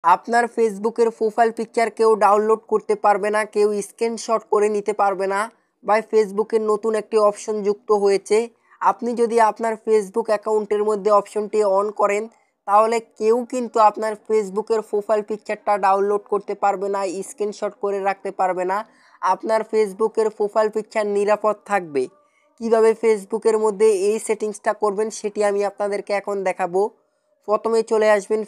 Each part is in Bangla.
আপনার ফেসবুকের প্রোফাইল পিকচার কেউ ডাউনলোড করতে পারবে না, কেউ স্ক্রিনশট করে নিতে পারবে না। বা ফেসবুকের নতুন একটি অপশন যুক্ত হয়েছে। আপনি যদি আপনার ফেসবুক অ্যাকাউন্টের মধ্যে অপশনটি অন করেন তাহলে কেউ কিন্তু আপনার ফেসবুকের প্রোফাইল পিকচারটা ডাউনলোড করতে পারবে না, স্ক্রিনশট করে রাখতে পারবে না। আপনার ফেসবুকের প্রোফাইল পিকচার নিরাপদ থাকবে। কিভাবে ফেসবুকের মধ্যে এই সেটিংসটা করবেন সেটি আমি আপনাদেরকে এখন দেখাবো। প্রথমে চলে আসবেন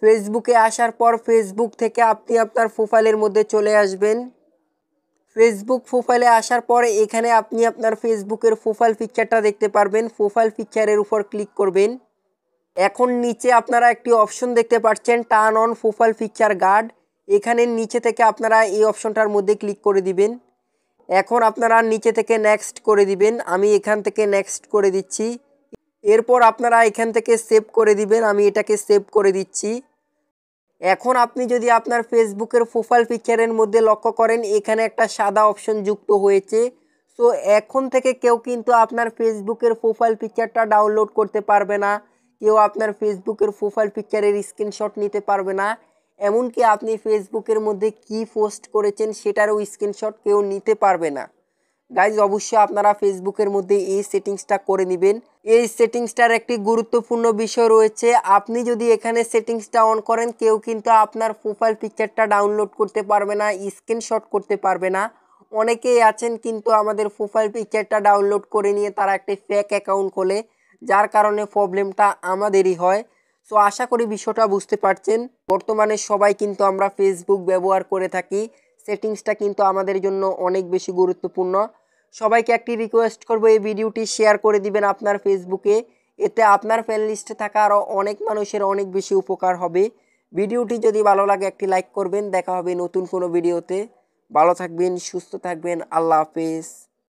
ফেসবুকে আসার পর ফেসবুক থেকে আপনি আপনার প্রোফাইলের মধ্যে চলে আসবেন। ফেসবুক প্রোফাইলে আসার পর এখানে আপনি আপনার ফেসবুকের প্রোফাইল পিকচারটা দেখতে পারবেন। প্রোফাইল পিকচারের উপর ক্লিক করবেন। এখন নিচে আপনারা একটি অপশন দেখতে পাচ্ছেন, turn on profile picture guard. এখানে নিচে থেকে আপনারা এই অপশনটার মধ্যে ক্লিক করে দিবেন। এখন আপনারা নিচে থেকে নেক্সট করে দিবেন। আমি এখান থেকে নেক্সট করে দিচ্ছি। এরপর আপনারা এখান থেকে সেভ করে দিবেন। আমি এটাকে সেভ করে দিচ্ছি। এখন আপনি যদি আপনার ফেসবুকের প্রোফাইল পিকচারের মধ্যে লক্ষ্য করেন এখানে একটা সাদা অপশন যুক্ত হয়েছে। সো এখন থেকে কেউ কিন্তু আপনার ফেসবুকের প্রোফাইল পিকচারটা ডাউনলোড করতে পারবে না, কেউ আপনার ফেসবুকের প্রোফাইল পিকচারের স্ক্রিনশট নিতে পারবে না। এমনকি আপনি ফেসবুকের মধ্যে কি পোস্ট করেছেন সেটারও স্ক্রিনশট কেউ নিতে পারবে না। গাইজ অবশ্যই আপনারা ফেসবুকের মধ্যে এই সেটিংসটা করে নেবেন। এই সেটিংসটার একটি গুরুত্বপূর্ণ বিষয় রয়েছে। আপনি যদি এখানে সেটিংসটা অন করেন কেউ কিন্তু আপনার প্রোফাইল পিকচারটা ডাউনলোড করতে পারবে না, স্ক্রিনশট করতে পারবে না। অনেকেই আছেন কিন্তু আমাদের প্রোফাইল পিকচারটা ডাউনলোড করে নিয়ে তারা একটি ফেক অ্যাকাউন্ট খোলে, যার কারণে প্রবলেমটা আমাদেরই হয়। সো আশা করি বিষয়টা বুঝতে পারছেন। বর্তমানে সবাই কিন্তু আমরা ফেসবুক ব্যবহার করে থাকি। সেটিংসটা কিন্তু আমাদের জন্য অনেক বেশি গুরুত্বপূর্ণ। সবাইকে একটি রিকোয়েস্ট করব, এই ভিডিওটি শেয়ার করে দিবেন আপনার ফেসবুকে। এতে আপনার ফ্রেন্ড লিস্টে থাকা আরও অনেক মানুষের অনেক বেশি উপকার হবে। ভিডিওটি যদি ভালো লাগে একটি লাইক করবেন। দেখা হবে নতুন কোনো ভিডিওতে। ভালো থাকবেন, সুস্থ থাকবেন। আল্লাহ হাফেজ।